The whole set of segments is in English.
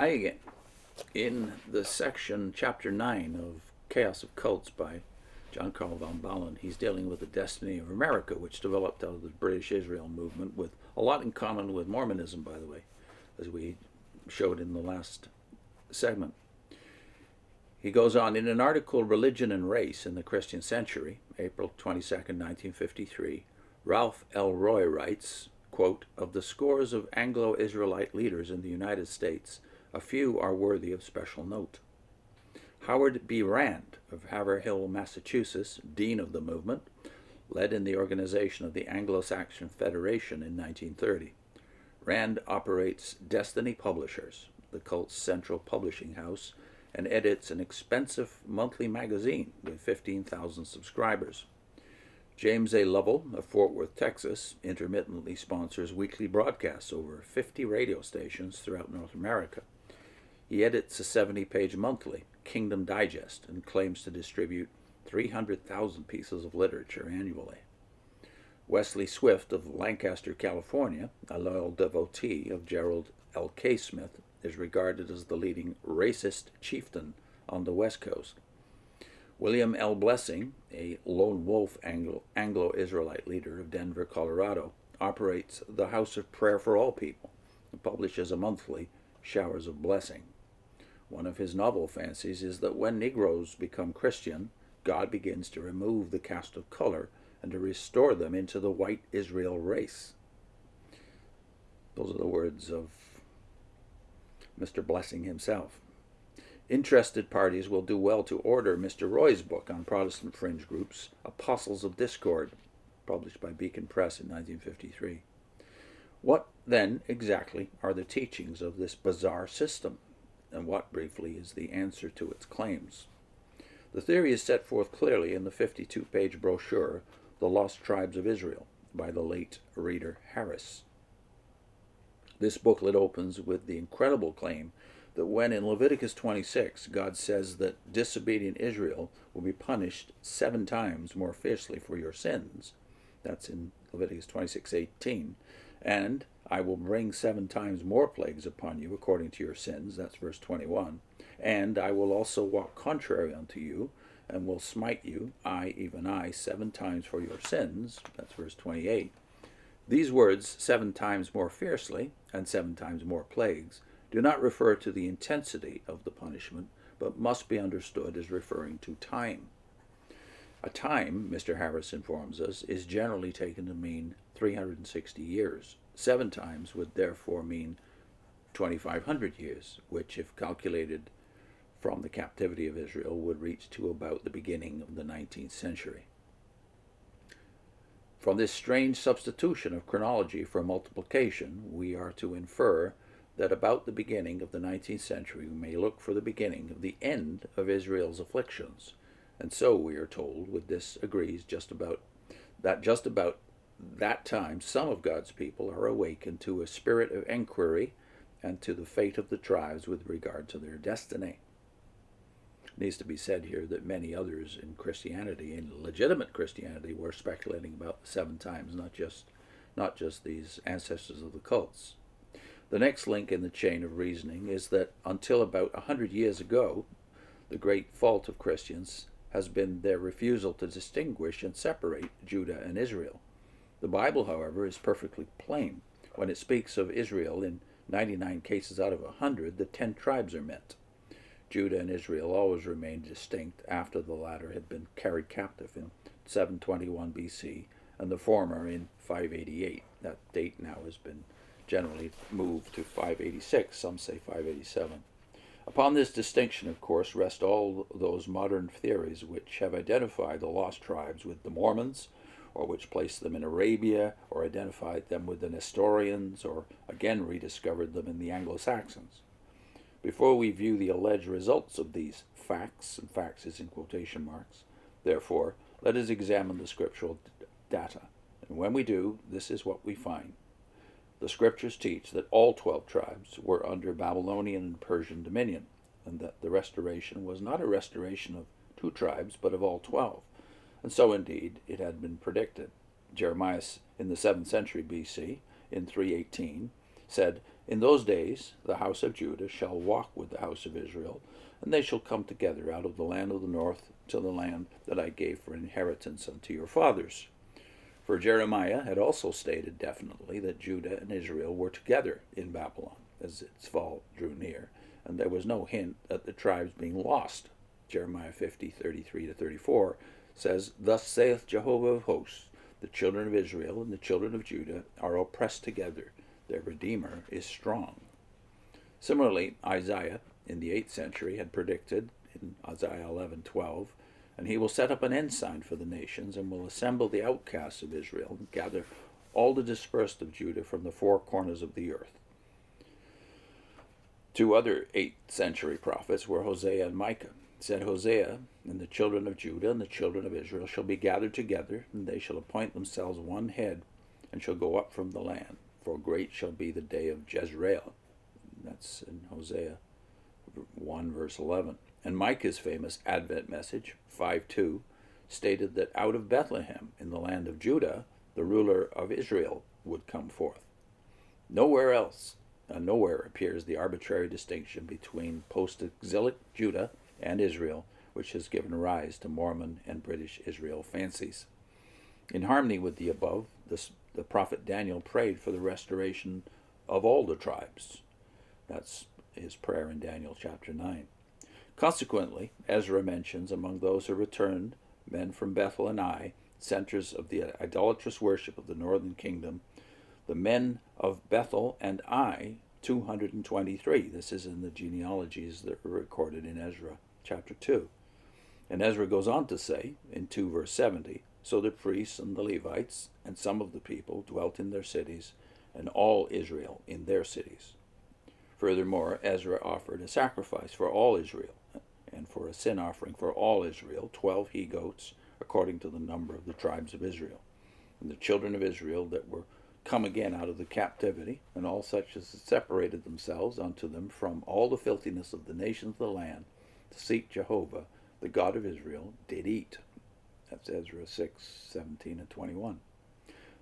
Hi again. In the section, chapter 9 of Chaos of Cults by Karel von Baalen, he's dealing with the destiny of America, which developed out of the British Israel movement, with a lot in common with Mormonism, by the way, as we showed in the last segment. He goes on, in an article, Religion and Race in the Christian Century, April 22nd, 1953, Ralph L. Roy writes, quote, "Of the scores of Anglo-Israelite leaders in the United States, a few are worthy of special note. Howard B. Rand of Haverhill, Massachusetts, dean of the movement, led in the organization of the Anglo-Saxon Federation in 1930. Rand operates Destiny Publishers, the cult's central publishing house, and edits an expensive monthly magazine with 15,000 subscribers. James A. Lovell of Fort Worth, Texas, intermittently sponsors weekly broadcasts over 50 radio stations throughout North America. He edits a 70-page monthly, Kingdom Digest, and claims to distribute 300,000 pieces of literature annually. Wesley Swift of Lancaster, California, a loyal devotee of Gerald L. K. Smith, is regarded as the leading racist chieftain on the West Coast. William L. Blessing, a lone wolf Anglo-Israelite leader of Denver, Colorado, operates the House of Prayer for All People and publishes a monthly, Showers of Blessing. One of his novel fancies is that when Negroes become Christian, God begins to remove the cast of color and to restore them into the white Israel race. Those are the words of Mr. Blessing himself. Interested parties will do well to order Mr. Roy's book on Protestant fringe groups, Apostles of Discord, published by Beacon Press in 1953. What, then, exactly are the teachings of this bizarre system, and what, briefly, is the answer to its claims? The theory is set forth clearly in the 52-page brochure, The Lost Tribes of Israel, by the late Reader Harris. This booklet opens with the incredible claim that when in Leviticus 26, God says that disobedient Israel will be punished 7 times more fiercely for your sins, that's in Leviticus 26:18, and I will bring 7 times more plagues upon you according to your sins, that's verse 21, and I will also walk contrary unto you, and will smite you, I, even I, 7 times for your sins, that's verse 28. These words, 7 times more fiercely, and 7 times more plagues, do not refer to the intensity of the punishment, but must be understood as referring to time. A time, Mr. Harris informs us, is generally taken to mean 360 years. 7 times would therefore mean 2,500 years, which, if calculated from the captivity of Israel, would reach to about the beginning of the 19th century. From this strange substitution of chronology for multiplication, we are to infer that about the beginning of the 19th century we may look for the beginning of the end of Israel's afflictions. And so, we are told, with this agrees just about that time some of God's people are awakened to a spirit of inquiry and to the fate of the tribes with regard to their destiny. It needs to be said here that many others in Christianity, in legitimate Christianity, were speculating about the 7 times, not just these ancestors of the cults. The next link in the chain of reasoning is that until about 100 years ago, the great fault of Christians has been their refusal to distinguish and separate Judah and Israel. The Bible, however, is perfectly plain. When it speaks of Israel, in 99 cases out of 100, the 10 tribes are meant. Judah and Israel always remained distinct after the latter had been carried captive in 721 BC, and the former in 588. That date now has been generally moved to 586, some say 587. Upon this distinction, of course, rest all those modern theories which have identified the lost tribes with the Mormons, or which placed them in Arabia, or identified them with the Nestorians, or again rediscovered them in the Anglo-Saxons. Before we view the alleged results of these facts, and facts is in quotation marks, therefore, let us examine the scriptural data. And when we do, this is what we find. The scriptures teach that all 12 tribes were under Babylonian and Persian dominion, and that the restoration was not a restoration of 2 tribes, but of all 12. And so, indeed, it had been predicted. Jeremiah, in the 7th century BC, in 318, said, In those days the house of Judah shall walk with the house of Israel, and they shall come together out of the land of the north to the land that I gave for inheritance unto your fathers. For Jeremiah had also stated definitely that Judah and Israel were together in Babylon as its fall drew near, and there was no hint at the tribes being lost. Jeremiah 50:33-34 says, Thus saith Jehovah of hosts, the children of Israel and the children of Judah are oppressed together. Their Redeemer is strong. Similarly, Isaiah in the 8th century had predicted in Isaiah 11:12, and he will set up an ensign for the nations and will assemble the outcasts of Israel and gather all the dispersed of Judah from the four corners of the earth. Two other 8th century prophets were Hosea and Micah. Said Hosea, And the children of Judah and the children of Israel shall be gathered together, and they shall appoint themselves one head, and shall go up from the land. For great shall be the day of Jezreel. That's in Hosea 1 verse 11. And Micah's famous Advent message, 5:2, stated that out of Bethlehem, in the land of Judah, the ruler of Israel would come forth. Nowhere else, nowhere appears the arbitrary distinction between post-exilic Judah and Israel, which has given rise to Mormon and British Israel fancies. In harmony with the above, the prophet Daniel prayed for the restoration of all the tribes. That's his prayer in Daniel chapter 9. Consequently, Ezra mentions among those who returned, men from Bethel and Ai, centers of the idolatrous worship of the northern kingdom, the men of Bethel and Ai, 223. This is in the genealogies that were recorded in Ezra chapter 2. And Ezra goes on to say, in 2 verse 70, So the priests and the Levites and some of the people dwelt in their cities, and all Israel in their cities. Furthermore, Ezra offered a sacrifice for all Israel, and for a sin offering for all Israel, 12 he-goats, according to the number of the tribes of Israel. And the children of Israel that were come again out of the captivity, and all such as separated themselves unto them from all the filthiness of the nations of the land, to seek Jehovah, the God of Israel, did eat. That's Ezra 6:17-21.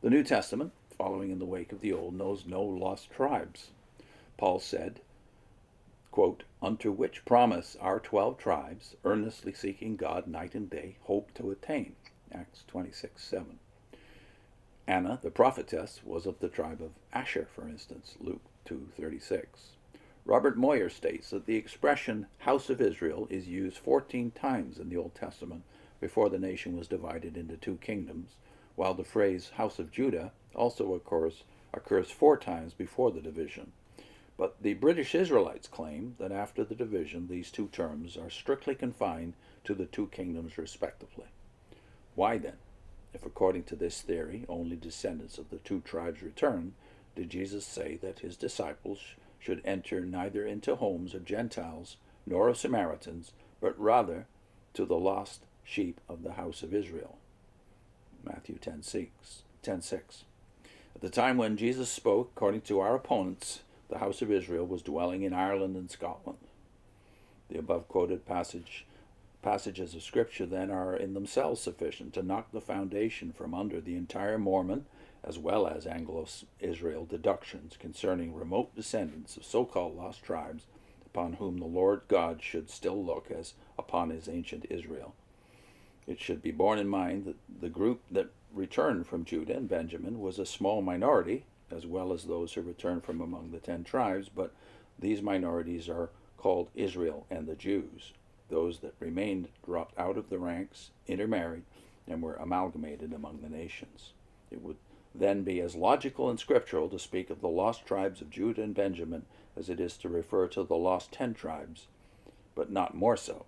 The New Testament, following in the wake of the Old, knows no lost tribes. Paul said, quote, Unto which promise our 12 tribes, earnestly seeking God night and day, hope to attain. Acts 26:7. Anna, the prophetess, was of the tribe of Asher, for instance, Luke 2:36. Robert Moyer states that the expression house of Israel is used 14 times in the Old Testament before the nation was divided into two kingdoms, while the phrase house of Judah also occurs 4 times before the division. But the British Israelites claim that after the division these two terms are strictly confined to the two kingdoms respectively. Why then, if according to this theory only descendants of the two tribes return, did Jesus say that his disciples should enter neither into homes of Gentiles nor of Samaritans, but rather to the lost sheep of the house of Israel? Matthew 10:6. At the time when Jesus spoke, according to our opponents, the house of Israel was dwelling in Ireland and Scotland. The above quoted passages of Scripture then are in themselves sufficient to knock the foundation from under the entire Mormon as well as Anglo-Israel deductions concerning remote descendants of so-called lost tribes upon whom the Lord God should still look as upon his ancient Israel. It should be borne in mind that the group that returned from Judah and Benjamin was a small minority, as well as those who returned from among the 10 tribes, but these minorities are called Israel and the Jews. Those that remained dropped out of the ranks, intermarried, and were amalgamated among the nations. It would then be as logical and scriptural to speak of the lost tribes of Judah and Benjamin as it is to refer to the lost 10 tribes, but not more so.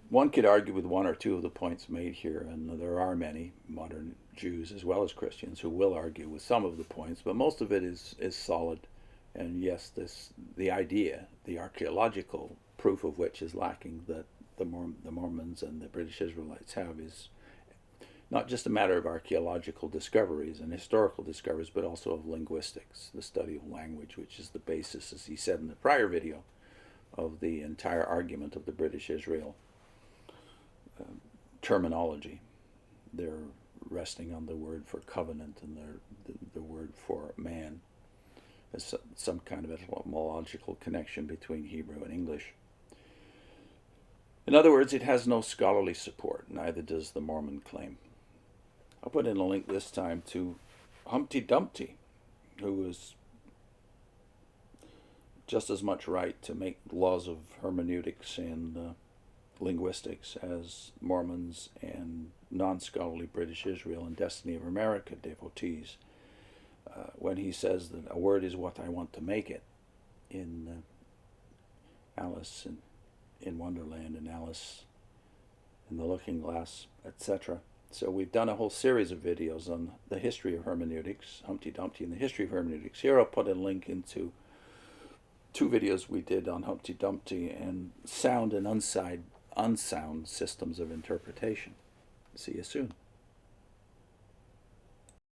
One could argue with one or two of the points made here, and there are many modern Jews as well as Christians who will argue with some of the points, but most of it is solid. And yes, the idea, the archaeological proof of which is lacking, that the Mormons and the British Israelites have, is not just a matter of archaeological discoveries and historical discoveries, but also of linguistics, the study of language, which is the basis, as he said in the prior video, of the entire argument of the British Israel terminology. They're resting on the word for covenant and the word for man There's some kind of etymological connection between Hebrew and English. In other words, it has no scholarly support, neither does the Mormon claim. I'll put in a link this time to Humpty Dumpty, who was just as much right to make laws of hermeneutics and linguistics as Mormons and non-scholarly British Israel and Destiny of America devotees, when he says that a word is what I want to make it in Alice in Wonderland and Alice in the Looking Glass, etc. So we've done a whole series of videos on the history of hermeneutics, Humpty Dumpty and the history of hermeneutics. Here I'll put a link into 2 videos we did on Humpty Dumpty and sound and unsound systems of interpretation. See you soon.